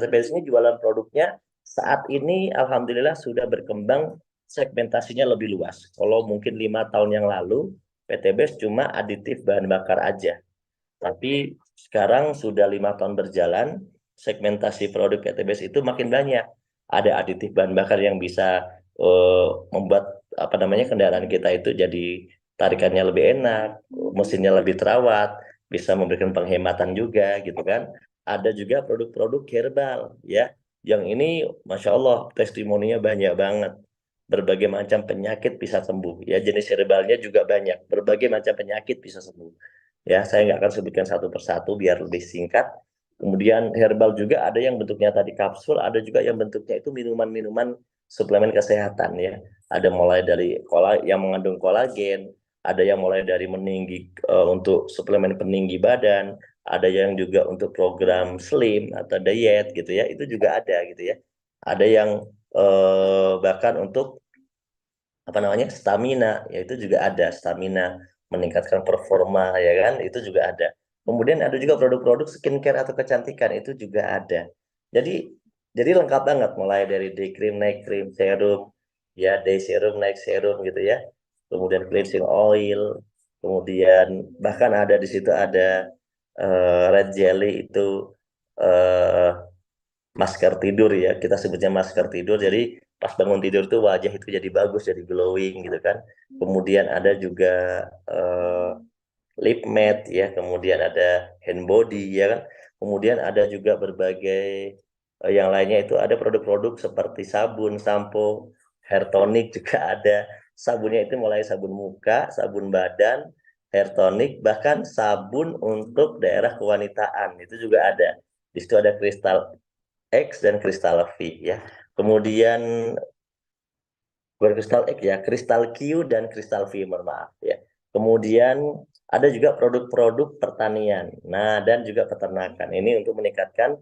PTBS ini jualan produknya saat ini alhamdulillah sudah berkembang, segmentasinya lebih luas. Kalau mungkin 5 tahun yang lalu PTBS cuma aditif bahan bakar aja. Tapi sekarang sudah 5 tahun berjalan, segmentasi produk PTBS itu makin banyak. Ada aditif bahan bakar yang bisa membuat apa namanya kendaraan kita itu jadi tarikannya lebih enak, mesinnya lebih terawat, bisa memberikan penghematan juga gitu kan. Ada juga produk-produk herbal ya, yang ini masya Allah testimoninya banyak banget. Berbagai macam penyakit bisa sembuh ya, jenis herbalnya juga banyak, berbagai macam penyakit bisa sembuh ya. Saya nggak akan sebutkan satu persatu biar lebih singkat. Kemudian herbal juga ada yang bentuknya tadi kapsul, ada juga yang bentuknya itu minuman-minuman suplemen kesehatan ya. Ada mulai dari yang mengandung kolagen, ada yang mulai dari meninggi untuk suplemen peninggi badan, ada yang juga untuk program slim atau diet gitu ya, itu juga ada gitu ya. Ada yang bahkan untuk apa namanya stamina, ya itu juga ada stamina, meningkatkan performa ya kan, itu juga ada. Kemudian ada juga produk-produk skincare atau kecantikan, itu juga ada. Jadi jadi lengkap banget, mulai dari day cream, night cream, serum ya, day serum, night serum gitu ya, kemudian cleansing oil, kemudian bahkan ada di situ ada red jelly itu, eh, masker tidur ya, kita sebutnya masker tidur. Jadi pas bangun tidur tuh wajah itu jadi bagus, jadi glowing gitu kan. Kemudian ada juga eh, lip matte ya, kemudian ada hand body ya kan. Kemudian ada juga berbagai yang lainnya, itu ada produk-produk seperti sabun, sampo, hair tonic juga ada. Sabunnya itu mulai sabun muka, sabun badan, hair tonic, bahkan sabun untuk daerah kewanitaan itu juga ada. Di situ ada kristal X dan kristal V ya. Kemudian bukan kristal X ya, kristal Q dan kristal V, mohon maaf ya. Kemudian ada juga produk-produk pertanian, nah dan juga peternakan. Ini untuk meningkatkan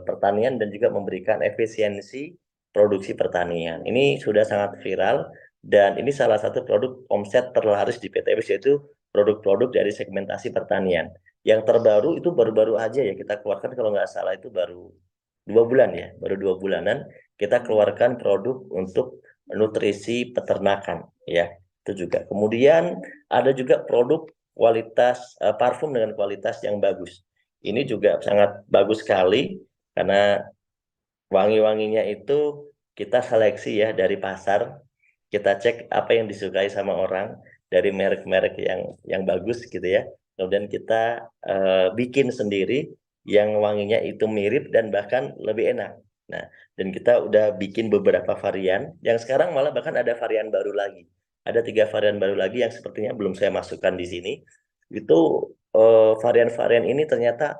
pertanian dan juga memberikan efisiensi produksi pertanian. Ini sudah sangat viral dan ini salah satu produk omset terlaris di PTBS, yaitu produk-produk dari segmentasi pertanian. Yang terbaru itu baru-baru aja ya kita keluarkan, kalau nggak salah itu baru 2 bulan ya, baru 2 bulanan kita keluarkan produk untuk nutrisi peternakan ya, itu juga. Kemudian ada juga produk kualitas parfum dengan kualitas yang bagus. Ini juga sangat bagus sekali karena wangi-wanginya itu kita seleksi ya dari pasar, kita cek apa yang disukai sama orang dari merek-merek yang bagus gitu ya. Kemudian kita bikin sendiri yang wanginya itu mirip dan bahkan lebih enak. Nah, dan kita udah bikin beberapa varian, yang sekarang malah bahkan ada varian baru lagi. Ada 3 varian baru lagi yang sepertinya belum saya masukkan di sini. Itu varian-varian ini ternyata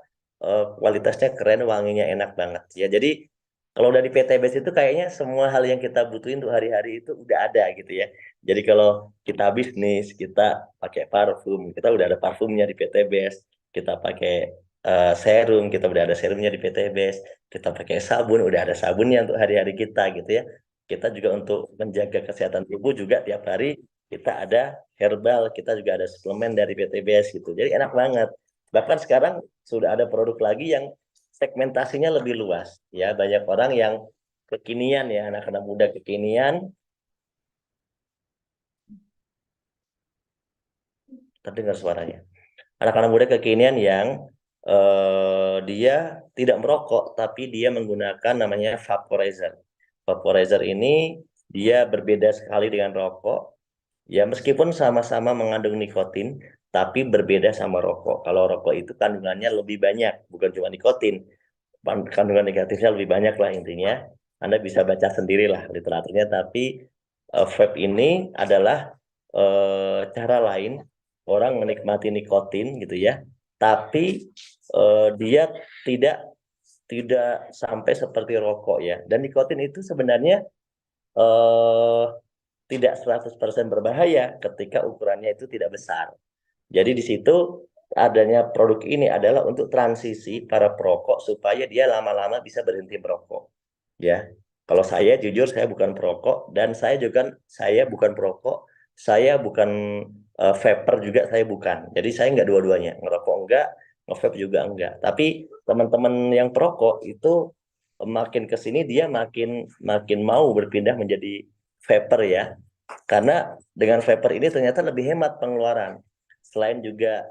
kualitasnya keren, wanginya enak banget ya. Jadi kalau dari PTBS itu kayaknya semua hal yang kita butuhin untuk hari-hari itu udah ada gitu ya. Jadi kalau kita bisnis, kita pakai parfum, kita udah ada parfumnya di PTBS. Kita pakai serum, kita udah ada serumnya di PTBS. Kita pakai sabun, udah ada sabunnya untuk hari-hari kita gitu ya. Kita juga untuk menjaga kesehatan tubuh juga tiap hari kita ada herbal, kita juga ada suplemen dari PTBS gitu. Jadi enak banget. Bahkan sekarang sudah ada produk lagi yang segmentasinya lebih luas ya, banyak orang yang kekinian ya, anak-anak muda kekinian, terdengar suaranya, anak-anak muda kekinian yang dia tidak merokok tapi dia menggunakan namanya vaporizer. Vaporizer ini dia berbeda sekali dengan rokok ya, meskipun sama-sama mengandung nikotin tapi berbeda sama rokok. Kalau rokok itu kandungannya lebih banyak, bukan cuma nikotin, kandungan negatifnya lebih banyak lah intinya. Anda bisa baca sendirilah literaturnya, tapi vape ini adalah cara lain orang menikmati nikotin gitu ya, tapi dia tidak tidak sampai seperti rokok ya. Dan nikotin itu sebenarnya eh, tidak 100% berbahaya ketika ukurannya itu tidak besar. Jadi di situ adanya produk ini adalah untuk transisi para perokok supaya dia lama-lama bisa berhenti merokok. Ya, kalau saya jujur saya bukan perokok dan saya bukan perokok, saya bukan vapor juga saya bukan. Jadi saya nggak dua-duanya, ngerokok enggak, nge-vape juga enggak. Tapi teman-teman yang perokok itu makin ke sini dia makin makin mau berpindah menjadi vapor ya. Karena dengan vapor ini ternyata lebih hemat pengeluaran. Selain juga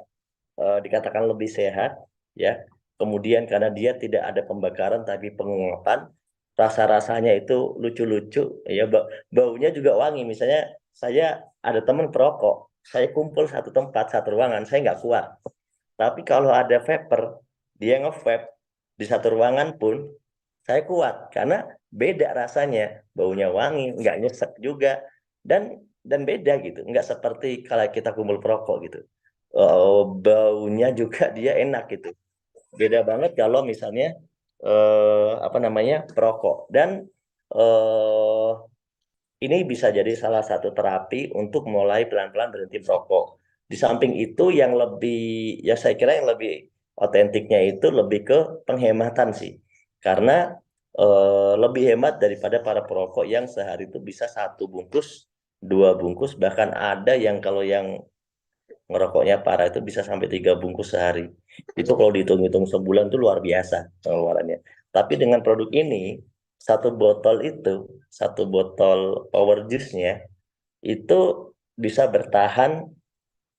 dikatakan lebih sehat ya. Kemudian karena dia tidak ada pembakaran tapi penguapan, rasa-rasanya itu lucu-lucu ya, baunya juga wangi. Misalnya saya ada teman perokok, saya kumpul satu tempat, satu ruangan, saya nggak kuat. Tapi kalau ada vapor, dia nge-vape di satu ruangan pun saya kuat karena beda rasanya, baunya wangi, nggak nyesek juga dan beda gitu, nggak seperti kalau kita kumpul perokok gitu. Baunya juga dia enak gitu. Beda banget kalau misalnya apa namanya perokok dan eh, ini bisa jadi salah satu terapi untuk mulai pelan-pelan berhenti merokok. Di samping itu yang lebih, ya saya kira yang lebih otentiknya itu lebih ke penghematan sih. Karena lebih hemat daripada para perokok yang sehari itu bisa satu bungkus, dua bungkus, bahkan ada yang kalau yang ngerokoknya parah itu bisa sampai tiga bungkus sehari. Itu kalau dihitung-hitung sebulan itu luar biasa pengeluarannya. Tapi dengan produk ini, satu botol power juice-nya itu bisa bertahan,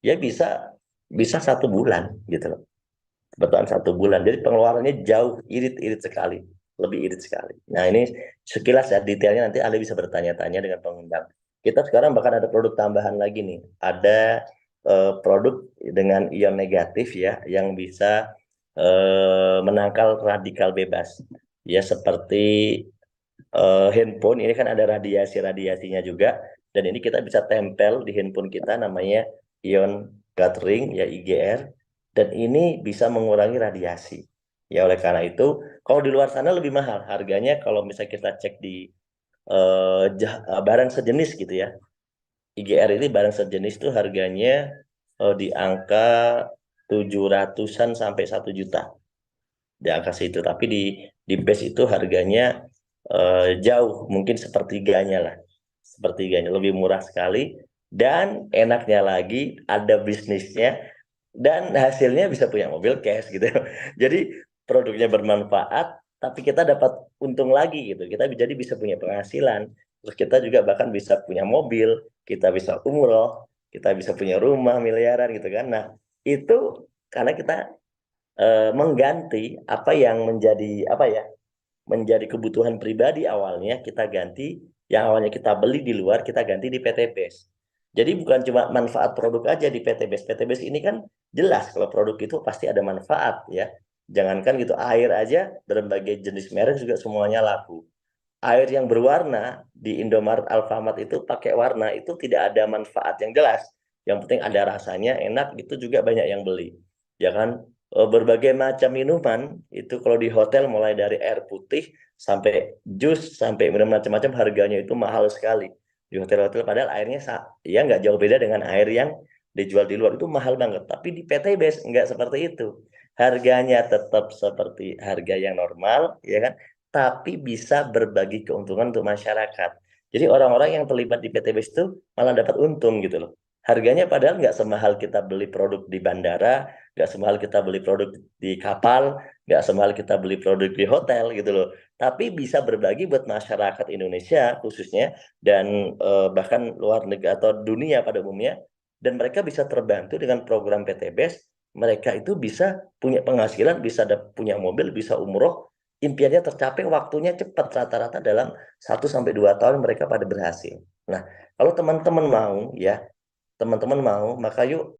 ya bisa bisa satu bulan gitu loh. Bertahan satu bulan. Jadi pengeluarannya jauh irit-irit sekali, lebih irit sekali. Nah ini sekilas ya detailnya nanti Anda bisa bertanya-tanya dengan pengundang. Kita sekarang bahkan ada produk tambahan lagi nih. Ada produk dengan ion negatif ya yang bisa menangkal radikal bebas. Ya seperti handphone ini kan ada radiasi-radiasinya juga dan ini kita bisa tempel di handphone kita namanya ion gathering ya IGR dan ini bisa mengurangi radiasi. Ya oleh karena itu kalau di luar sana lebih mahal harganya kalau misalnya kita cek di barang sejenis gitu ya. IGR ini barang sejenis itu harganya di angka 700-an sampai 1 juta di angka situ. Tapi di base itu harganya jauh, mungkin sepertiganya lah, sepertiganya lebih murah sekali. Dan enaknya lagi ada bisnisnya dan hasilnya bisa punya mobil cash gitu. Jadi produknya bermanfaat, tapi kita dapat untung lagi gitu. Kita jadi bisa punya penghasilan. Terus kita juga bahkan bisa punya mobil, kita bisa umroh, kita bisa punya rumah miliaran gitu kan. Nah, itu karena kita mengganti apa yang menjadi apa ya menjadi kebutuhan pribadi awalnya kita ganti yang awalnya kita beli di luar kita ganti di PT Base. Jadi bukan cuma manfaat produk aja di PT Base. PT Base ini kan jelas kalau produk itu pasti ada manfaat ya. Jangankan gitu air aja berbagai jenis merek juga semuanya laku. Air yang berwarna di Indomaret Alfamart itu pakai warna itu tidak ada manfaat yang jelas. Yang penting ada rasanya enak itu juga banyak yang beli. Ya kan? Berbagai macam minuman itu kalau di hotel mulai dari air putih sampai jus sampai minuman macam-macam harganya itu mahal sekali di hotel-hotel padahal airnya ya nggak jauh beda dengan air yang dijual di luar itu mahal banget tapi di PT Base nggak seperti itu harganya tetap seperti harga yang normal ya kan tapi bisa berbagi keuntungan untuk masyarakat jadi orang-orang yang terlibat di PT Base itu malah dapat untung gitu loh harganya padahal nggak semahal kita beli produk di bandara nggak semahal kita beli produk di kapal, nggak semahal kita beli produk di hotel gitu loh. Tapi bisa berbagi buat masyarakat Indonesia khususnya dan bahkan luar negeri atau dunia pada umumnya. Dan mereka bisa terbantu dengan program PTBS. Mereka itu bisa punya penghasilan, bisa punya mobil, bisa umroh. Impiannya tercapai waktunya cepat rata-rata dalam 1 sampai 2 tahun mereka pada berhasil. Nah, kalau teman-teman mau ya, teman-teman mau, maka yuk